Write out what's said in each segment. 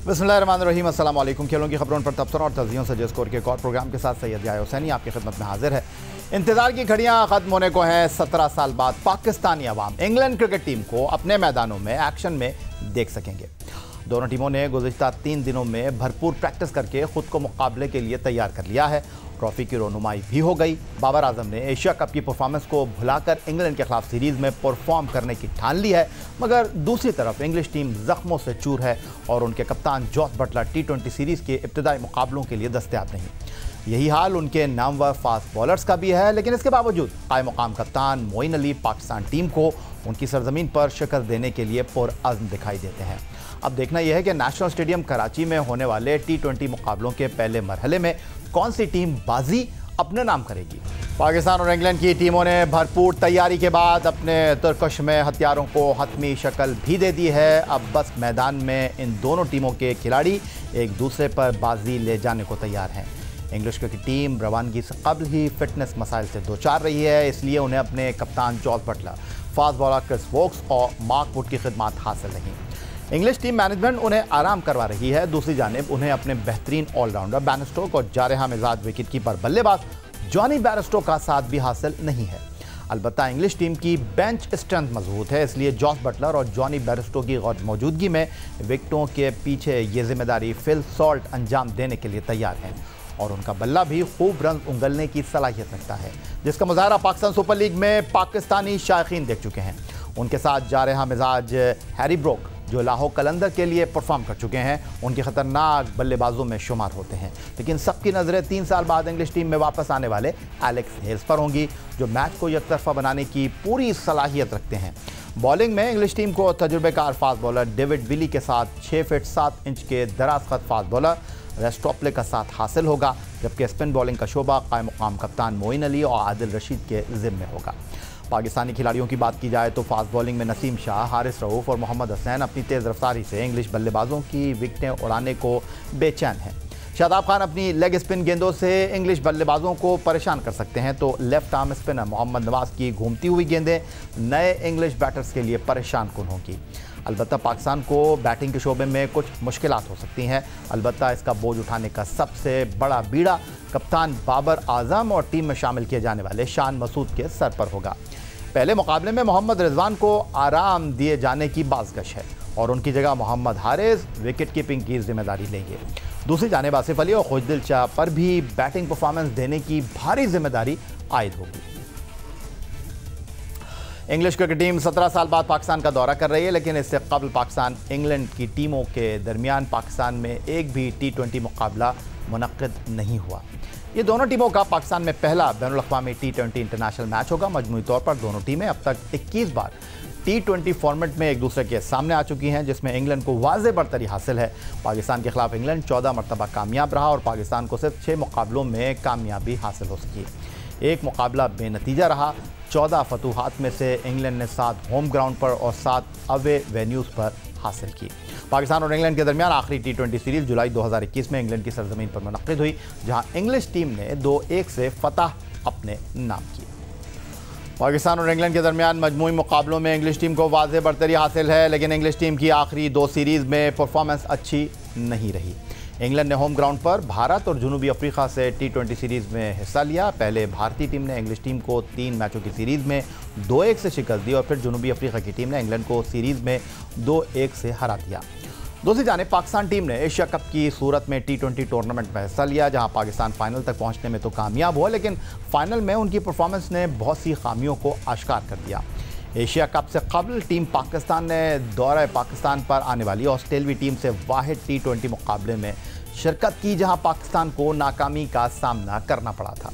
बिस्मिल्लाहिर्रहमानिर्रहीम, अस्सलाम वालेकुम। खेलों की खबरों पर तबसरा और तज़ियों से स्कोर के एक और प्रोग्राम के साथ सैयद याह्या हुसैनी आपकी खिदमत में हाजिर है। इंतज़ार की घड़ियां ख़त्म होने को हैं। 17 साल बाद पाकिस्तानी अवाम इंग्लैंड क्रिकेट टीम को अपने मैदानों में एक्शन में देख सकेंगे। दोनों टीमों ने गुज़िश्ता 3 दिनों में भरपूर प्रैक्टिस करके ख़ुद को मुकाबले के लिए तैयार कर लिया है। ट्रॉफी की रोनुमाई भी हो गई। बाबर आजम ने एशिया कप की परफॉर्मेंस को भुलाकर इंग्लैंड के खिलाफ सीरीज़ में परफॉर्म करने की ठान ली है, मगर दूसरी तरफ इंग्लिश टीम जख्मों से चूर है और उनके कप्तान जॉस बटलर T20 सीरीज़ के इब्तिदाई मुकाबलों के लिए दस्तयाब नहीं। यही हाल उनके नामवर फास्ट बॉलर्स का भी है, लेकिन इसके बावजूद कायम मुकाम कप्तान मोइन अली पाकिस्तान टीम को उनकी सरजमीन पर शिकस्त देने के लिए पुरअज़्म दिखाई देते हैं। अब देखना यह है कि नेशनल स्टेडियम कराची में होने वाले T20 मुकाबलों के पहले मरहले में कौन सी टीम बाजी अपने नाम करेगी। पाकिस्तान और इंग्लैंड की टीमों ने भरपूर तैयारी के बाद अपने तुर्कश में हथियारों को हतमी शक्ल भी दे दी है। अब बस मैदान में इन दोनों टीमों के खिलाड़ी एक दूसरे पर बाजी ले जाने को तैयार हैं। इंग्लिश क्रिकेट टीम रवानगी से कबल ही फिटनेस मसाइल से दो चार रही है, इसलिए उन्हें अपने कप्तान Jos Buttler, fast bowler Chris Woakes और मार्क वुड की खिदमत हासिल नहीं। इंग्लिश टीम मैनेजमेंट उन्हें आराम करवा रही है। दूसरी जानिब उन्हें अपने बेहतरीन ऑलराउंडर बेन स्टोक्स और जारहा मिजाज विकेट कीपर बल्लेबाज जॉनी बेयरस्टो का साथ भी हासिल नहीं है। अलबत्ता इंग्लिश टीम की बेंच स्ट्रेंथ मजबूत है, इसलिए जॉस बटलर और जॉनी बेयरस्टो की गैर मौजूदगी में विकेटों के पीछे ये जिम्मेदारी फिल सॉल्ट अंजाम देने के लिए तैयार हैं और उनका बल्ला भी खूब रन उंगलने की सलाहियत रखता है, जिसका मुजाहरा पाकिस्तान सुपर लीग में पाकिस्तानी शायकीन देख चुके हैं। उनके साथ जारहा मिजाज हैरी ब्रोक जो लाहौर कलंदर के लिए परफॉर्म कर चुके हैं, उनके ख़तरनाक बल्लेबाजों में शुमार होते हैं। लेकिन सबकी नज़रें 3 साल बाद इंग्लिश टीम में वापस आने वाले एलेक्स हेल्स पर होंगी, जो मैच को एकतरफा बनाने की पूरी सलाहियत रखते हैं। बॉलिंग में इंग्लिश टीम को तजुर्बेकार फास्ट बॉलर डेविड विली के साथ 6 फीट 7 इंच के दराज खत फास्ट बॉलर रेस्टोप्ले का साथ हासिल होगा, जबकि स्पिन बॉलिंग का शोबा कायम मुकाम कप्तान मोइन अली और आदिल रशीद के ज़िम्मे होगा। पाकिस्तानी खिलाड़ियों की बात की जाए तो फास्ट बॉलिंग में नसीम शाह, हारिस रऊफ और मोहम्मद हसैन अपनी तेज़ रफ्तारी से इंग्लिश बल्लेबाजों की विकेटें उड़ाने को बेचैन हैं। शादाब खान अपनी लेग स्पिन गेंदों से इंग्लिश बल्लेबाजों को परेशान कर सकते हैं, तो left arm spinner Mohammad Nawaz की घूमती हुई गेंदें नए इंग्लिश बैटर्स के लिए परेशान कुन होंगी। अलबत्ता पाकिस्तान को बैटिंग के शोबे में कुछ मुश्किलात हो सकती हैं। अलबत्ता इसका बोझ उठाने का सबसे बड़ा बीड़ा कप्तान बाबर आजम और टीम में शामिल किए जाने वाले शान मसूद के सर पर होगा। पहले मुकाबले में मोहम्मद रिजवान को आराम दिए जाने की बाज़गश है और उनकी जगह मोहम्मद हारिस विकेट कीपिंग की जिम्मेदारी लेंगे। दूसरी जानिब आसिफ अली और खुशदिल शाह पर भी बैटिंग परफॉर्मेंस देने की भारी जिम्मेदारी आयद होगी। इंग्लिश क्रिकेट टीम 17 साल बाद पाकिस्तान का दौरा कर रही है, लेकिन इससे कबल पाकिस्तान इंग्लैंड की टीमों के दरमियान पाकिस्तान में एक भी T20 मुकाबला मुनक्किद नहीं हुआ। ये दोनों टीमों का पाकिस्तान में पहला बैनुल-अक़वामी T20 इंटरनेशनल मैच होगा। मजमूई तौर पर दोनों टीमें अब तक 21 बार T20 फॉर्मेट में एक दूसरे के सामने आ चुकी हैं, जिसमें इंग्लैंड को वाज़ेह बरतरी हासिल है। पाकिस्तान के खिलाफ इंग्लैंड 14 मरतबा कामयाब रहा और पाकिस्तान को सिर्फ 6 मुकाबलों में कामयाबी हासिल हो सकी। एक मुकाबला बेनतीजा रहा। 14 फतूहात में से इंग्लैंड ने 7 होम ग्राउंड पर और 7 अवे वेन्यूज़ पर हासिल की। पाकिस्तान और इंग्लैंड के दरमियान आखिरी T20 सीरीज़ जुलाई 2021 में इंग्लैंड की सरजमीन पर मुनक्किद हुई, जहां इंग्लिश टीम ने 2-1 से फतह अपने नाम की। पाकिस्तान और इंग्लैंड के दरमियान मजमूई मुकाबलों में इंग्लिश टीम को वाज़ेह बरतरी हासिल है, लेकिन इंग्लिश टीम की आखिरी 2 सीरीज़ में परफॉर्मेंस अच्छी नहीं रही। इंग्लैंड ने होम ग्राउंड पर भारत और जनूबी अफ्रीका से T20 सीरीज़ में हिस्सा लिया। पहले भारतीय टीम ने इंग्लिश टीम को 3 मैचों की सीरीज़ में 2-1 से शिकस्त दी और फिर जनूबी अफ्रीका की टीम ने इंग्लैंड को सीरीज़ में 2-1 से हरा दिया। दूसरी जानिब पाकिस्तान टीम ने एशिया कप की सूरत में T20 टूर्नामेंट में हिस्सा लिया, जहां पाकिस्तान फाइनल तक पहुंचने में तो कामयाब हुआ, लेकिन फाइनल में उनकी परफॉर्मेंस ने बहुत सी खामियों को आश्कार कर दिया। एशिया कप से कबल टीम पाकिस्तान ने दौरे पाकिस्तान पर आने वाली ऑस्ट्रेलवी टीम से वाहिद T20 मुकाबले में शिरकत की, जहां पाकिस्तान को नाकामी का सामना करना पड़ा था।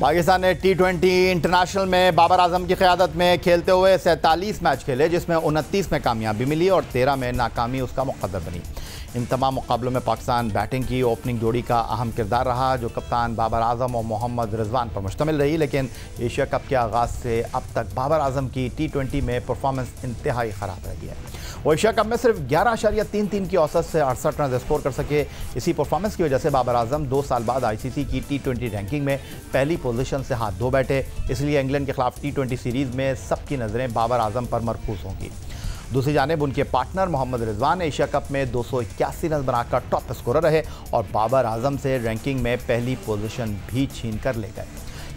पाकिस्तान ने T20 इंटरनेशनल में बाबर आजम की क़यादत में खेलते हुए 47 मैच खेले, जिसमें 29 में कामयाबी मिली और 13 में नाकामी उसका मुक़द्दर बनी। इन तमाम मुकाबलों में पाकिस्तान बैटिंग की ओपनिंग जोड़ी का अहम किरदार रहा, जो कप्तान बाबर आजम और मोहम्मद रिजवान पर मुश्तमिल रही। लेकिन एशिया कप के आगाज़ से अब तक बाबर आजम की T20 में परफॉर्मेंस इंतहाई ख़राब रही है। वो एशिया कप में सिर्फ 11.33 की औसत से 68 रन स्कोर कर सके। इसी परफॉर्मेंस की वजह से बाबर आजम 2 साल बाद ICC की T20 रैंकिंग में पहली पोजीशन से हाथ धो बैठे। इसलिए इंग्लैंड के खिलाफ T20 सीरीज़ में सबकी नज़रें बाबर आजम पर मरकूज़ होंगी। दूसरी जानिब उनके partner Mohammad Rizwan Asia cup में 281 रन बनाकर टॉप स्कोरर रहे और बाबर आजम से रैंकिंग में पहली पोजीशन भी छीन कर ले गए।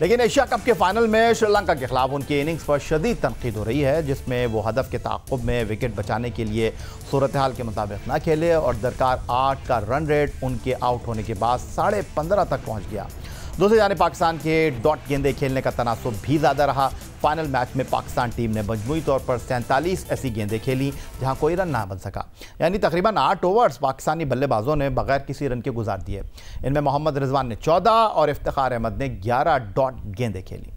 लेकिन एशिया कप के फाइनल में श्रीलंका के खिलाफ उनकी इनिंग्स पर शदीद तनकीद हो रही है, जिसमें वो हदफ के ताक़ुब में विकेट बचाने के लिए सूरत हाल के मुताबिक ना खेले और दरकार 8 का रन रेट उनके आउट होने के बाद 15.5 तक पहुँच गया। दूसरी जानिब पाकिस्तान के डॉट गेंदे खेलने का तनासुब भी ज़्यादा रहा। फाइनल मैच में पाकिस्तान टीम ने मजमूई तौर पर 47 ऐसी गेंदें खेली जहां कोई रन ना बन सका, यानी तकरीबन 8 ओवर्स पाकिस्तानी बल्लेबाजों ने बगैर किसी रन के गुजार दिए। इनमें मोहम्मद रिजवान ने 14 और इफ्तिखार अहमद ने 11 डॉट गेंदें खेली।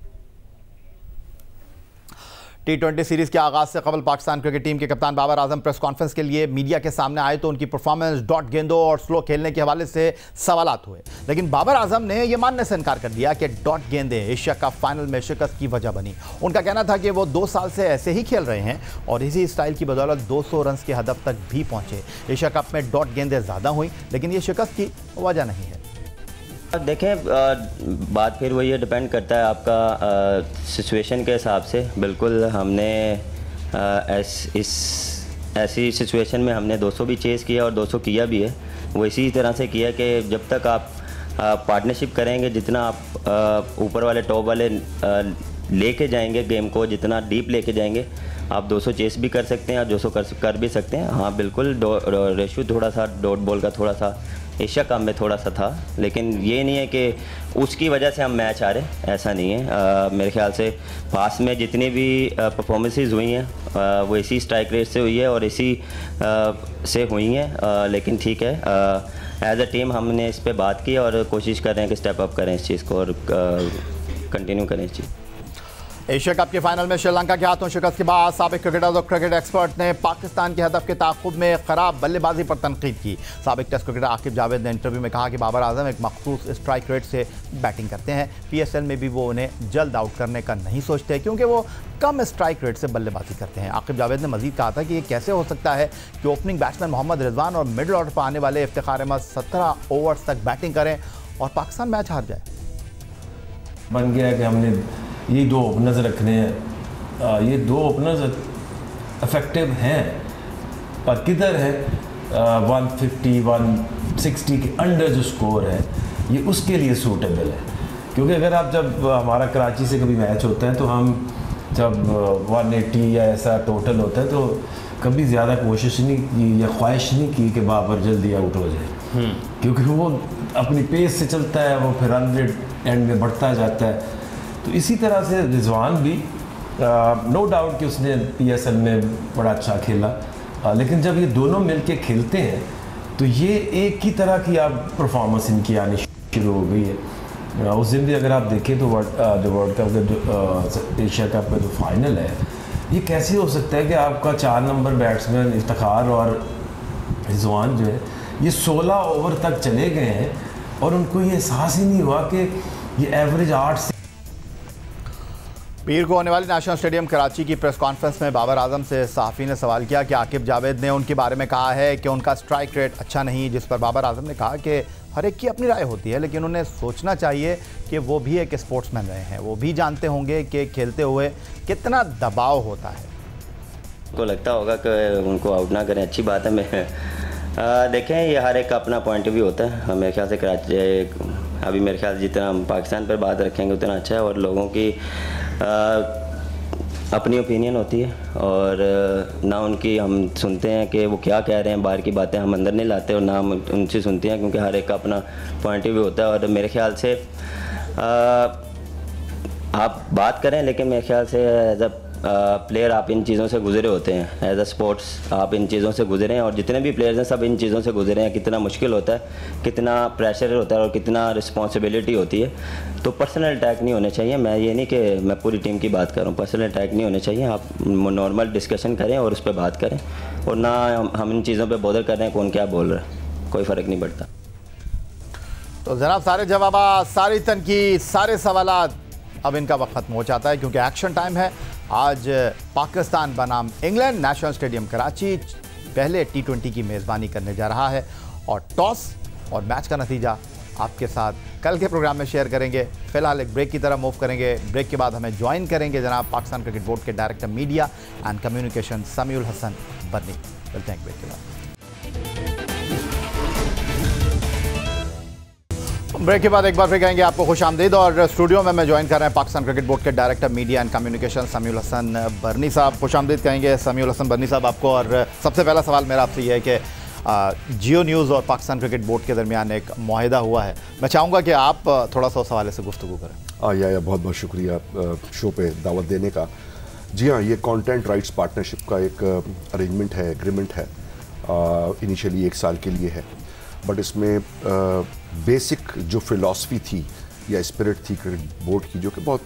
T20 सीरीज़ के आगाज़ से कबल पाकिस्तान क्रिकेट टीम के कप्तान बाबर आजम प्रेस कॉन्फ्रेंस के लिए मीडिया के सामने आए तो उनकी परफॉर्मेंस, डॉट गेंदों और स्लो खेलने के हवाले से सवालात हुए। लेकिन बाबर आजम ने यह मानने से इनकार कर दिया कि डॉट गेंदें एशिया कप फाइनल में शिकस्त की वजह बनी। उनका कहना था कि वो 2 साल से ऐसे ही खेल रहे हैं और इसी स्टाइल की बदौलत 200 रन के हदफ तक भी पहुंचे। एशिया कप में डॉट गेंदें ज़्यादा हुई, लेकिन ये शिकस्त की वजह नहीं है। देखें, बात फिर वही डिपेंड करता है आपका सिचुएशन के हिसाब से। बिल्कुल हमने ऐसी सिचुएशन में हमने 200 भी चेज़ किया और 200 किया भी है। वो इसी तरह से किया कि जब तक आप पार्टनरशिप करेंगे, जितना आप ऊपर वाले टॉप वाले लेके जाएंगे गेम को, जितना डीप लेके जाएंगे, आप 200 चेस भी कर सकते हैं और 200 कर भी सकते हैं। हाँ बिल्कुल, रेशो थोड़ा सा डॉट बॉल का थोड़ा सा एशिया कप में थोड़ा सा था, लेकिन ये नहीं है कि उसकी वजह से हम मैच हारे, ऐसा नहीं है। मेरे ख्याल से पास में जितनी भी परफॉर्मेंसेस हुई हैं वो इसी स्ट्राइक रेट से हुई है और इसी से हुई हैं। लेकिन ठीक है, एज अ टीम हमने इस पे बात की और कोशिश कर रहे हैं कि स्टेप अप करें इस चीज़ को और कंटिन्यू करें इस चीज़। एशिया कप के फाइनल में श्रीलंका के हाथों शिकस्त के बाद साबिक क्रिकेटर्स और क्रिकेट एक्सपर्ट ने पाकिस्तान के हदफ के ताक़ुब में ख़राब बल्लेबाजी पर तनकीद की। साबिक टेस्ट क्रिकेटर आकिब जावेद ने इंटरव्यू में कहा कि बाबर आजम एक मखसूस स्ट्राइक रेट से बैटिंग करते हैं। PSL में भी वो उन्हें जल्द आउट करने का नहीं सोचते क्योंकि वो कम स्ट्राइक रेट से बल्लेबाजी करते हैं। आकिब जावेद ने मजीद कहा था कि ये कैसे हो सकता है कि ओपनिंग बैट्समैन मोहम्मद रिजवान और मिडल ऑर्डर पर आने वाले इफ्तिखार अहमद 17 ओवर्स तक बैटिंग करें और पाकिस्तान मैच हार जाए। बन गया कि हमने ये 2 ओपनर्स रखने हैं। ये 2 ओपनर्स इफेक्टिव हैं, पर किधर है 150 160 के अंडर जो स्कोर है ये उसके लिए सूटेबल है। क्योंकि अगर आप जब हमारा कराची से कभी मैच होता है तो हम जब 180 या ऐसा टोटल होता है तो कभी ज़्यादा कोशिश नहीं की या ख्वाहिश नहीं की कि बाबर जल्दी आउट हो जाए, क्योंकि वो अपनी पेस से चलता है, वो फिर रन रेट एंड में बढ़ता जाता है। तो इसी तरह से रिजवान भी नो डाउट कि उसने PSL में बड़ा अच्छा खेला, लेकिन जब ये दोनों मिलके खेलते हैं तो ये एक ही तरह की आप परफॉर्मेंस इनकी आनी शुरू हो गई है। उस दिन भी अगर आप देखें तो जो वर्ल्ड कप का एशिया कप का जो फाइनल है, ये कैसे हो सकता है कि आपका 4 नंबर बैट्समैन इफ्तिखार और रिजवान जो है ये 16 ओवर तक चले गए हैं और उनको ये एहसास ही नहीं हुआ कि ये एवरेज 8 से। पीर को होने वाली नेशनल स्टेडियम कराची की प्रेस कॉन्फ्रेंस में बाबर आजम से सहाफ़ी ने सवाल किया कि आकिब जावेद ने उनके बारे में कहा है कि उनका स्ट्राइक रेट अच्छा नहीं, जिस पर बाबर आजम ने कहा कि हर एक की अपनी राय होती है, लेकिन उन्हें सोचना चाहिए कि वो भी एक स्पोर्ट्समैन रहे हैं, वो भी जानते होंगे कि खेलते हुए कितना दबाव होता है। को लगता होगा कि उनको आउट ना करें, अच्छी बात है। मैं देखें, ये हर एक का अपना पॉइंट ऑफ व्यू होता है। मेरे ख्याल से कराची अभी मेरे ख्याल जितना हम पाकिस्तान पर बात रखेंगे उतना अच्छा है और लोगों की अपनी ओपिनियन होती है और ना उनकी हम सुनते हैं कि वो क्या कह रहे हैं, बाहर की बातें हम अंदर नहीं लाते और ना हम उनसे सुनते हैं, क्योंकि हर एक का अपना पॉइंट ऑफ व्यू होता है। और मेरे ख्याल से आप बात करें, लेकिन मेरे ख्याल से एज अ प्लेयर आप इन चीज़ों से गुजरे होते हैं, एज अ स्पोर्ट्स आप इन चीज़ों से गुजरे हैं और जितने भी प्लेयर्स हैं सब इन चीज़ों से गुजरे हैं। कितना मुश्किल होता है, कितना प्रेशर होता है और कितना रिस्पॉन्सिबिलिटी होती है। तो पर्सनल अटैक नहीं होने चाहिए। मैं ये नहीं कि मैं पूरी टीम की बात कर रहा हूँ, पर्सनल अटैक नहीं होने चाहिए। आप नॉर्मल डिस्कशन करें और उस पर बात करें और ना हम इन चीज़ों पर बॉदर कर रहे हैं कौन क्या बोल रहा है, कोई फ़र्क नहीं पड़ता। तो जनाब, सारे जवाब, सारी तनकीद, सारे सवालात, अब इनका वक्त खत्म हो जाता है क्योंकि एक्शन टाइम है। आज पाकिस्तान बनाम इंग्लैंड नेशनल स्टेडियम कराची पहले T20 की मेज़बानी करने जा रहा है और टॉस और मैच का नतीजा आपके साथ कल के प्रोग्राम में शेयर करेंगे। फिलहाल एक ब्रेक की तरफ मूव करेंगे। ब्रेक के बाद हमें ज्वाइन करेंगे जनाब पाकिस्तान क्रिकेट बोर्ड के director media and communication Samiul Hasan Burney. मिलते हैं ब्रेक के बाद। ब्रेक के बाद एक बार फिर कहेंगे आपको खुशामदीद और स्टूडियो में मैं ज्वाइन कर रहे हैं पाकिस्तान क्रिकेट बोर्ड के director media and communication Samiul Hasan Burney साहब। खुशामदीद कहेंगे समीउल हसन बर्नी साहब आपको। और सबसे पहला सवाल मेरा आपसे ये है कि जियो न्यूज़ और पाकिस्तान क्रिकेट बोर्ड के दरमियान एक मुआहिदा हुआ है। मैं चाहूँगा कि आप थोड़ा सा उस हवाले से गुफ्तगू करें। या बहुत बहुत शुक्रिया शो पे दावत देने का। जी हाँ, ये कंटेंट राइट्स पार्टनरशिप का एक अरेंजमेंट है, एग्रीमेंट है। इनिशियली 1 साल के लिए है, बट इसमें बेसिक जो फ़िलासफ़ी थी या स्पिरिट थी क्रिकेट बोर्ड की, जो कि बहुत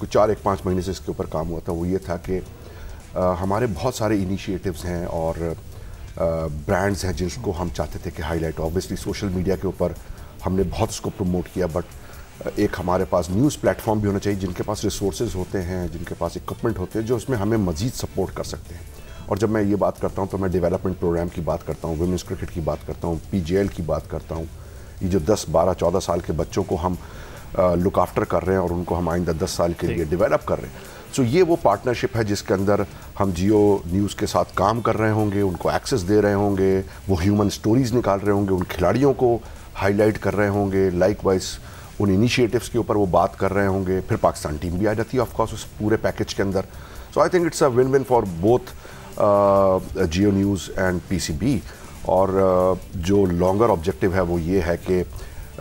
4-5 महीने से इसके ऊपर काम हुआ था, वो ये था कि हमारे बहुत सारे इनिशिएटिव्स हैं और ब्रांड्स हैं जिसको हम चाहते थे कि हाईलाइट। ऑब्वियसली सोशल मीडिया के ऊपर हमने बहुत उसको प्रमोट किया, बट एक हमारे पास न्यूज़ प्लेटफॉर्म भी होना चाहिए जिनके पास रिसोर्सेज होते हैं, जिनके पास इक्विपमेंट होते हैं, जो उसमें हमें मज़ीद सपोर्ट कर सकते हैं। और जब मैं ये बात करता हूँ तो मैं डेवलपमेंट प्रोग्राम की बात करता हूँ, वुमेंस क्रिकेट की बात करता हूँ, PGL की बात करता हूँ। ये जो 10, 12, 14 साल के बच्चों को हम लुक आफ्टर कर रहे हैं और उनको हम आइंदा 10 साल के लिए डेवलप कर रहे हैं। सो ये वो पार्टनरशिप है जिसके अंदर हम जियो न्यूज़ के साथ काम कर रहे होंगे, उनको एक्सेस दे रहे होंगे, वो ह्यूमन स्टोरीज़ निकाल रहे होंगे, उन खिलाड़ियों को हाईलाइट कर रहे होंगे, लाइकवाइज उन इनिशिएटिव्स के ऊपर वो बात कर रहे होंगे। फिर पाकिस्तान टीम भी आ जाती है ऑफकोर्स उस पूरे पैकेज के अंदर। So I think it's a win win for both Geo news and PCB। और जो लॉन्गर ऑब्जेक्टिव है वो ये है कि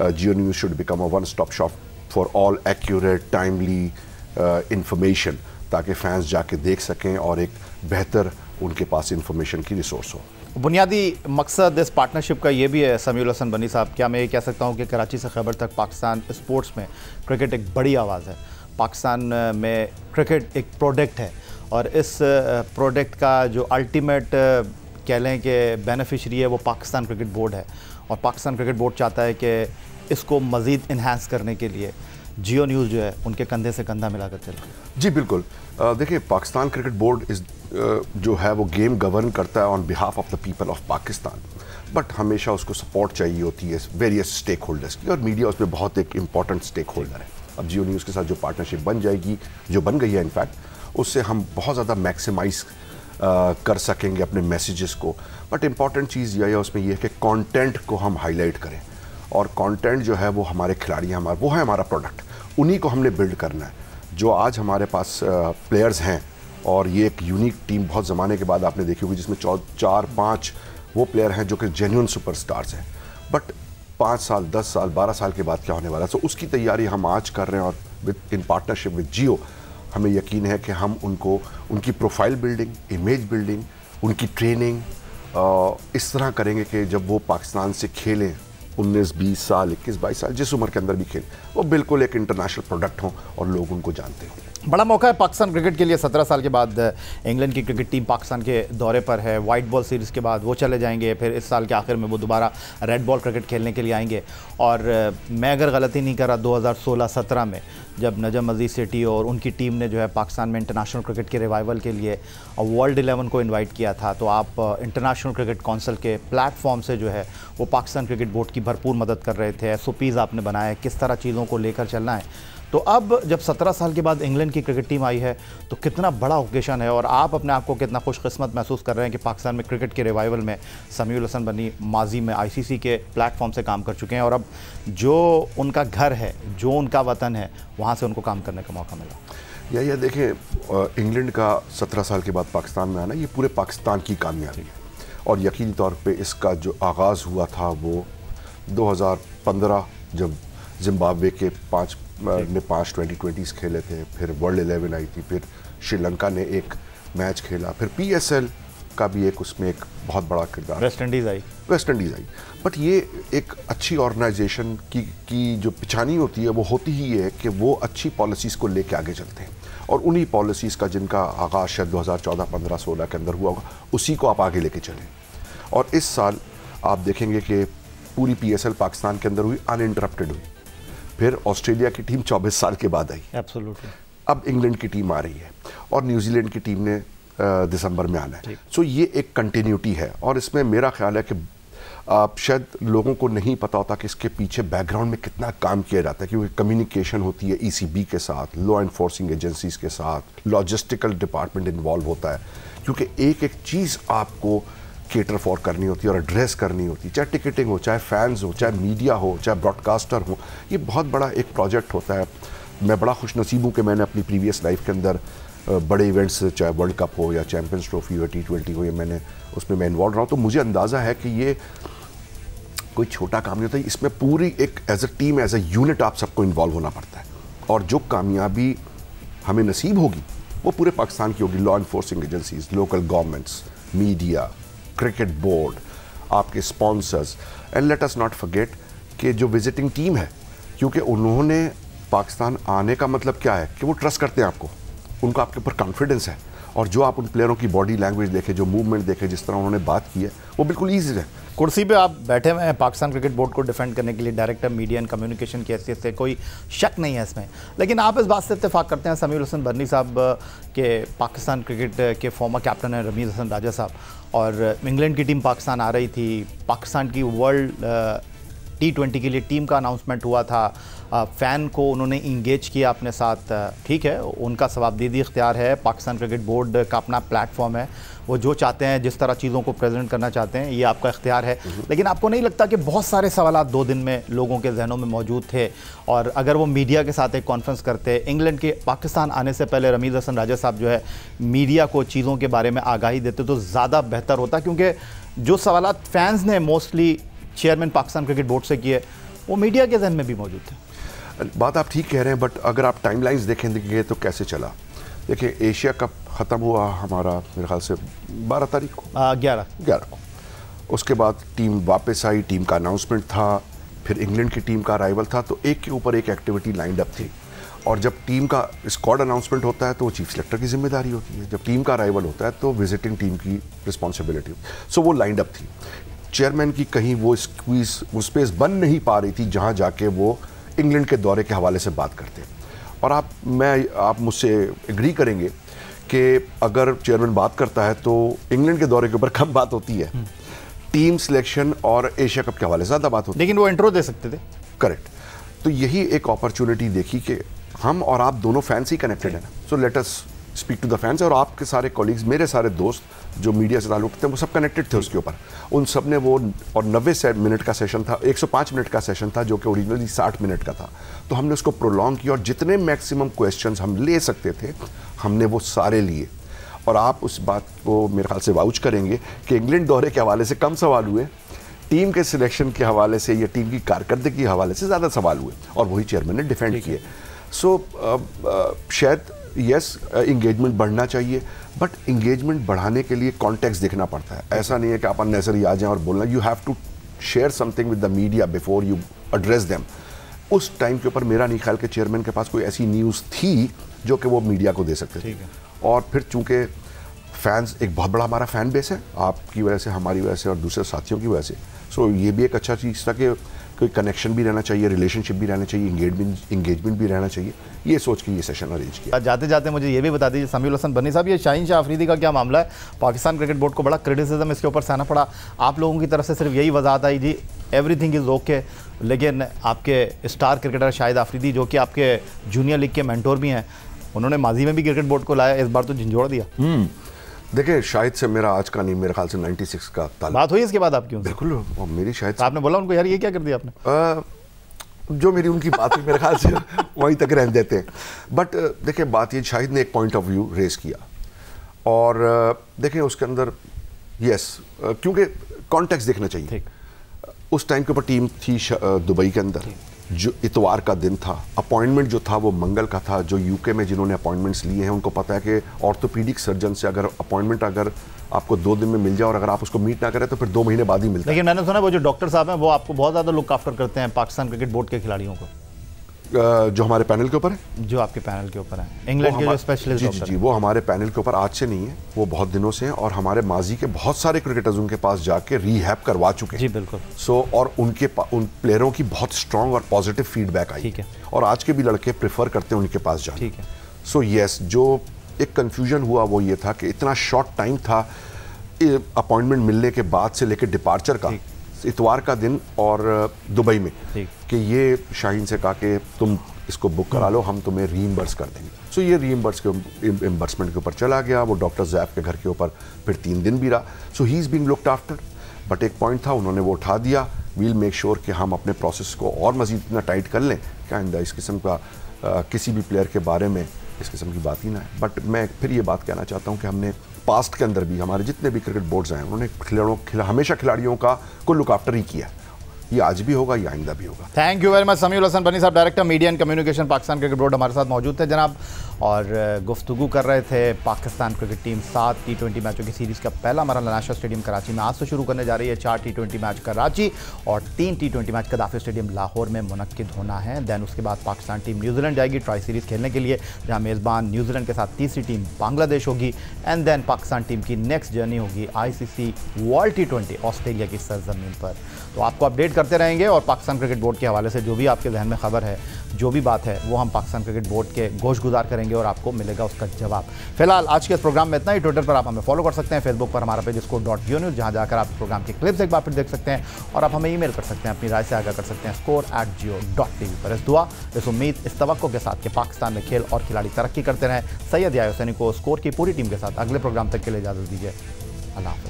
Geo news should become a one stop shop for all accurate timely information, ताकि फैंस जाके देख सकें और एक बेहतर उनके पास इंफॉर्मेशन की रिसोर्स हो। बुनियादी मकसद इस पार्टनरशिप का ये भी है समीउल हसन बनी साहब, क्या मैं ये कह सकता हूँ कि कराची से खैबर तक पाकिस्तान स्पोर्ट्स में क्रिकेट एक बड़ी आवाज़ है। पाकिस्तान में क्रिकेट एक प्रोडक्ट है और इस प्रोडक्ट का जो अल्टीमेट कह लें कि बेनिफिशरी है वो पाकिस्तान क्रिकेट बोर्ड है। और पाकिस्तान क्रिकेट बोर्ड चाहता है कि इसको मज़ीद इन्हांस करने के लिए जियो न्यूज़ जो है उनके कंधे से कंधा मिलाकर चले। जी बिल्कुल। देखिए, पाकिस्तान क्रिकेट बोर्ड जो है वो गेम गवर्न करता है on behalf of the people of Pakistan, but हमेशा उसको सपोर्ट चाहिए होती है वेरियस स्टेक होल्डर्स की, और मीडिया उसमें बहुत एक इंपॉर्टेंट स्टेक होल्डर है। अब जियो न्यूज़ के साथ जो पार्टनरशिप बन जाएगी, जो बन गई है इनफैक्ट, उससे हम बहुत ज़्यादा मैक्सिमाइज कर सकेंगे अपने मैसेजेस को। बट इम्पॉर्टेंट चीज़ यह है उसमें यह है कि कंटेंट को हम हाईलाइट करें, और कंटेंट जो है वो हमारे खिलाड़ी हैं, वो है हमारा प्रोडक्ट, उन्हीं को हमने बिल्ड करना है। जो आज हमारे पास प्लेयर्स हैं, और ये एक यूनिक टीम बहुत ज़माने के बाद आपने देखी होगी जिसमें 4-5 वो प्लेयर हैं जो कि जेन्युइन सुपरस्टार्स हैं, बट 5 साल, 10 साल, 12 साल के बाद क्या होने वाला है, तो उसकी तैयारी हम आज कर रहे हैं। और विद इन पार्टनरशिप विद जियो हमें यकीन है कि हम उनको उनकी प्रोफाइल बिल्डिंग, इमेज बिल्डिंग, उनकी ट्रेनिंग इस तरह करेंगे कि जब वो पाकिस्तान से खेलें 19, 20 साल, 21, 22 साल, जिस उम्र के अंदर भी खेलें, वो बिल्कुल एक इंटरनेशनल प्रोडक्ट हों और लोग उनको जानते हों। बड़ा मौका है पाकिस्तान क्रिकेट के लिए। 17 साल के बाद इंग्लैंड की क्रिकेट टीम पाकिस्तान के दौरे पर है। वाइट बॉल सीरीज़ के बाद वो चले जाएंगे, फिर इस साल के आखिर में वो दोबारा रेड बॉल क्रिकेट खेलने के लिए आएंगे। और मैं अगर गलती नहीं कर रहा 2016-17 में जब नजम अजीज़ सेठी और उनकी टीम ने जो है पाकिस्तान में इंटरनेशनल क्रिकेट के रिवाइवल के लिए वर्ल्ड 11 को इन्वाइट किया था, तो आप इंटरनेशनल क्रिकेट काउंसिल के प्लेटफॉर्म से जो है वो पाकिस्तान क्रिकेट बोर्ड की भरपूर मदद कर रहे थे। SOPs आपने बनाए किस तरह चीज़ों को लेकर चलना है। तो अब जब 17 साल के बाद इंग्लैंड की क्रिकेट टीम आई है तो कितना बड़ा ओकेशन है, और आप अपने आप को कितना खुशकिस्मत महसूस कर रहे हैं कि पाकिस्तान में क्रिकेट के रिवाइवल में समीउल हसन बनी माजी में ICC के प्लेटफॉर्म से काम कर चुके हैं, और अब जो उनका घर है, जो उनका वतन है, वहाँ से उनको काम करने का मौका मिला। या देखिए, इंग्लैंड का 17 साल के बाद पाकिस्तान में आना ये पूरे पाकिस्तान की कामयाबी है, और यकीनी तौर पे इसका जो आगाज़ हुआ था वो 2015 जब जिम्बाब्वे के 5 T20s खेले थे, फिर वर्ल्ड 11 आई थी, फिर श्रीलंका ने एक मैच खेला, फिर PSL का भी एक उसमें एक बहुत बड़ा किरदार, वेस्ट इंडीज़ आई। बट ये एक अच्छी ऑर्गेनाइजेशन की जो पिछानी होती है वो होती ही है कि वो अच्छी पॉलिसीज़ को लेके आगे चलते हैं, और उन्हीं पॉलिसीज़ का जिनका आगाज़ शायद 2014, 15, 16 के अंदर हुआ होगा, उसी को आप आगे लेके चलें। और इस साल आप देखेंगे कि पूरी PSL पाकिस्तान के अंदर हुई, अनइंटरप्टेड हुई। फिर ऑस्ट्रेलिया की टीम 24 साल के बाद आई, एब्सोल्युटली। अब इंग्लैंड की टीम आ रही है, और न्यूजीलैंड की टीम ने दिसंबर में आना है। सो ये एक कंटिन्यूटी है, और इसमें मेरा ख्याल है कि शायद लोगों को नहीं पता होता कि इसके पीछे बैकग्राउंड में कितना काम किया जाता है, क्योंकि कम्युनिकेशन होती है ECB के साथ, लॉ एनफोर्सिंग एजेंसीज के साथ, लॉजिस्टिकल डिपार्टमेंट इन्वॉल्व होता है, क्योंकि एक एक चीज़ आपको केटर फॉर करनी होती है और एड्रेस करनी होती है, चाहे टिकटिंग हो, चाहे फैंस हो, चाहे मीडिया हो, चाहे ब्रॉडकास्टर हो। ये बहुत बड़ा एक प्रोजेक्ट होता है। मैं बड़ा खुशनसीब हूँ कि मैंने अपनी प्रीवियस लाइफ के अंदर बड़े इवेंट्स, चाहे वर्ल्ड कप हो या चैम्पियंस ट्रॉफी हो, T20 हो, या मैंने उसमें मैं इन्वॉल्व रहा हूँ, तो मुझे अंदाज़ा है कि ये कोई छोटा काम नहीं होता। इसमें पूरी एक as a team, as a unit आप सबको इन्वॉल्व होना पड़ता है, और जो कामयाबी हमें नसीब होगी वो पूरे पाकिस्तान की होगी। Law enforcing agencies, local governments, media, cricket board, आपके sponsors, and let us not forget कि जो विजिटिंग टीम है, क्योंकि उन्होंने पाकिस्तान आने का मतलब क्या है कि वो ट्रस्ट करते हैं आपको, उनको आपके ऊपर कॉन्फिडेंस है, और जो आप उन प्लेयरों की बॉडी लैंग्वेज देखें, जो मूवमेंट देखें, जिस तरह उन्होंने बात की है, वो बिल्कुल ईजी है। कुर्सी पे आप बैठे हुए हैं पाकिस्तान क्रिकेट बोर्ड को डिफेंड करने के लिए, डायरेक्टर मीडिया एंड कम्युनिकेशन की हैसियत से, कोई शक नहीं है इसमें। लेकिन आप इस बात से इत्तेफाक करते हैं समीउल हसन बर्नी साहब के पाकिस्तान क्रिकेट के फॉर्मर कैप्टन हैं रमीज़ हसन राजा साहब, और इंग्लैंड की टीम पाकिस्तान आ रही थी, पाकिस्तान की वर्ल्ड T20 के लिए टीम का अनाउंसमेंट हुआ था, फ़ैन को उन्होंने इंगेज किया अपने साथ। ठीक है, उनका सवाबदीदी इख्तियार है, पाकिस्तान क्रिकेट बोर्ड का अपना प्लेटफॉर्म है, वो जो चाहते हैं जिस तरह चीज़ों को प्रेजेंट करना चाहते हैं, ये आपका इख्तियार है। लेकिन आपको नहीं लगता कि बहुत सारे सवालात 2 दिन में लोगों के जहनों में मौजूद थे, और अगर वो मीडिया के साथ एक कॉन्फ्रेंस करते, इंग्लैंड के पाकिस्तान आने से पहले रमीज़ हसन राजा साहब जो है मीडिया को चीज़ों के बारे में आगाही देते, तो ज़्यादा बेहतर होता, क्योंकि जो सवालात फैंस ने mostly chairman Pakistan cricket board से किए, वो मीडिया के जहन में भी मौजूद थे। बात आप ठीक कह रहे हैं, बट अगर आप टाइमलाइंस देखेंगे तो कैसे चला। देखिए, एशिया कप ख़त्म हुआ हमारा मेरे ख्याल से 12 तारीख को, 11 को। उसके बाद टीम वापस आई, टीम का अनाउंसमेंट था, फिर इंग्लैंड की टीम का अराइवल था, तो एक के ऊपर एक एक्टिविटी लाइंड अप थी। और जब टीम का स्क्वाड अनाउंसमेंट होता है तो वो चीफ सेलेक्टर की जिम्मेदारी होती है, जब टीम का अराइवल होता है तो विजिटिंग टीम की रिस्पॉन्सिबिलिटी। सो वो लाइंड अप थी। चेयरमैन की कहीं वो स्क्वीज, वो स्पेस बन नहीं पा रही थी जहां जाके वो इंग्लैंड के दौरे के हवाले से बात करते। और आप मुझसे एग्री करेंगे कि अगर चेयरमैन बात करता है तो इंग्लैंड के दौरे के ऊपर कम बात होती है, टीम सिलेक्शन और एशिया कप के हवाले से ज़्यादा बात होती है। लेकिन वो इंट्रो दे सकते थे। करेक्ट। तो यही एक अपॉर्चुनिटी देखी कि हम और आप दोनों फैंस ही कनेक्टेड हैं, so let us speak to the fans. और आपके सारे कॉलीग्स, मेरे सारे दोस्त जो मीडिया से ताल्लुक थे, वो सब कनेक्टेड थे उसके ऊपर। उन सब ने वो, और 90 मिनट का सेशन था, 105 मिनट का सेशन था, जो कि ओरिजिनली 60 मिनट का था। तो हमने उसको प्रोलॉन्ग किया और जितने मैक्सिमम क्वेश्चंस हम ले सकते थे हमने वो सारे लिए। और आप उस बात को मेरे ख्याल से वाउच करेंगे कि इंग्लैंड दौरे के हवाले से कम सवाल हुए, टीम के सिलेक्शन के हवाले से या टीम की कारकर्दगी के हवाले से ज़्यादा सवाल हुए, और वही चेयरमैन ने डिफेंड किए। सो शायद यस, इंगेजमेंट बढ़ना चाहिए, बट इंगेजमेंट बढ़ाने के लिए कॉन्टेक्स्ट देखना पड़ता है। ऐसा नहीं है कि आप अननेसेसरी आ जाएं और बोलना। You have to share something with the media before you address them. उस टाइम के ऊपर मेरा नहीं ख्याल कि चेयरमैन के पास कोई ऐसी न्यूज़ थी जो कि वो मीडिया को दे सकते थे। और फिर चूंकि फैंस, एक बहुत बड़ा हमारा फ़ैन बेस है, आपकी वजह से, हमारी वजह से और दूसरे साथियों की वजह से, सो ये भी एक अच्छा चीज़ था कि कोई कनेक्शन भी रहना चाहिए, रिलेशनशिप भी रहना चाहिए, इंगेजमेंट भी रहना चाहिए। ये सोच के ये सेशन अरेंज किया। जाते जाते मुझे ये भी बता दीजिए समीउल हसन बर्नी साहब, ये शाहीन शाह अफरीदी का क्या मामला है? पाकिस्तान क्रिकेट बोर्ड को बड़ा क्रिटिसिज्म इसके ऊपर सहना पड़ा। आप लोगों की तरफ से सिर्फ यही वजाहत आई जी एवरीथिंग इज़ ओके, लेकिन आपके स्टार क्रिकेटर शाहिद अफरीदी, जो कि आपके जूनियर लीग के मेंटोर भी हैं, उन्होंने माजी में भी क्रिकेट बोर्ड को लाया, इस बार तो झंझोड़ दिया। देखिए, शाहिद से मेरा आज का नहीं, मेरे ख्याल से 96 का ताल्लुक। बात हुई इसके बाद आपकी उनसे? बिल्कुल, और मेरी शाहिद तो आपने बोला उनको यार ये क्या कर दिया आपने? जो मेरी उनकी बात है मेरे ख्याल से वहीं तक रहने देते हैं। बट देखिए, बात ये, शाहिद ने एक पॉइंट ऑफ व्यू रेस किया, और देखें उसके अंदर यस, क्योंकि कॉन्टेक्स्ट देखना चाहिए। उस टाइम के ऊपर टीम थी दुबई के अंदर, जो इतवार का दिन था, अपॉइंटमेंट जो था वो मंगल का था। जो यूके में जिन्होंने अपॉइंटमेंट्स लिए हैं उनको पता है कि ऑर्थोपीडिक सर्जन से अगर अपॉइंटमेंट अगर आपको 2 दिन में मिल जाए और अगर आप उसको मीट ना करें तो फिर 2 महीने बाद ही मिलता है। लेकिन मैंने सुना वो जो डॉक्टर साहब हैं वो आपको बहुत ज़्यादा लुक आफ्टर करते हैं पाकिस्तान क्रिकेट बोर्ड के खिलाड़ियों को, जो हमारे पैनल के ऊपर है, जो आपके पैनल के ऊपर है, इंग्लैंड के जो स्पेशलिस्ट डॉक्टर। जी, वो हमारे पैनल के ऊपर आज से नहीं है, वो बहुत दिनों से हैं, और हमारे माजी के बहुत सारे क्रिकेटर्स उनके पास जाके रीहैब करवा चुके हैं। जी बिल्कुल। सो और उन प्लेयरों की बहुत स्ट्रॉन्ग और पॉजिटिव फीडबैक आई। ठीक है। और आज के भी लड़के प्रेफर करते हैं उनके पास जाना। ठीक है। सो यस, जो एक कन्फ्यूजन हुआ वो ये था कि इतना शॉर्ट टाइम था अपॉइंटमेंट मिलने के बाद से लेकर डिपार्चर का, इतवार का दिन और दुबई में कि ये शाहीन से कहा कि तुम इसको बुक करा लो, हम तुम्हें रीइंबर्स कर देंगे। सो ये रीइंबर्समेंट के ऊपर चला गया, वो डॉक्टर जैफ के घर के ऊपर फिर 3 दिन भी रहा। So he is being looked after. But एक पॉइंट था, उन्होंने वो उठा दिया। वील मेक श्योर कि हम अपने प्रोसेस को और मज़ीद इतना टाइट कर लें कि आइंदा इस किस्म का किसी भी प्लेयर के बारे में इस किस्म की बात ही ना है। बट मैं फिर ये बात कहना चाहता हूँ कि हमने पास्ट के अंदर भी हमारे जितने भी क्रिकेट बोर्ड्स हैं उन्होंने हमेशा खिलाड़ियों को लुक आफ्टर ही किया। ये आज भी होगा, ये आइंदा भी होगा। Thank you very much. Samiul Hasan Burney साहब, director media and communication Pakistan cricket board, हमारे साथ मौजूद थे जनाब, और गुफ्तगू कर रहे थे। पाकिस्तान क्रिकेट टीम 7 T20 मैचों की सीरीज़ का पहला मरहला नेशनल स्टेडियम कराची में आज से शुरू करने जा रही है। 4 T20 मैच कराची और 3 T20 मैच कदाफी स्टेडियम लाहौर में मुनक्किद होना है। दैन उसके बाद पाकिस्तान टीम न्यूजीलैंड जाएगी ट्राई सीरीज़ खेलने के लिए, जहाँ मेज़बान न्यूजीलैंड के साथ तीसरी टीम बांग्लादेश होगी। एंड देन पाकिस्तान टीम की नेक्स्ट जर्नी होगी ICC वर्ल्ड T20 ऑस्ट्रेलिया की सरजमीन पर। तो आपको अपडेट करते रहेंगे, और पाकिस्तान क्रिकेट बोर्ड के हवाले से जो भी आपके जहन में खबर है, जो भी बात है, वो हम पाकिस्तान क्रिकेट बोर्ड के गोश गुजार करेंगे और आपको मिलेगा उसका जवाब। फिलहाल आज के इस प्रोग्राम में इतना ही। ट्विटर पर आप हमें फॉलो कर सकते हैं, फेसबुक पर हमारा पेज score.ionews, जहां जाकर आप प्रोग्राम के क्लिप्स एक बार फिर देख सकते हैं, और आप हमें ईमेल कर सकते हैं, अपनी राय से आगाह कर सकते हैं score@geo.tv पर। इस दुआ, इस उम्मीद, इस तवक्को के साथ कि पाकिस्तान में खेल और खिलाड़ी तरक्की करते रहें, सैयद याह्या हुसैनी को स्कोर की पूरी टीम के साथ अगले प्रोग्राम तक के लिए इजाज़त दीजिए। अल्लाह हाफ़िज़।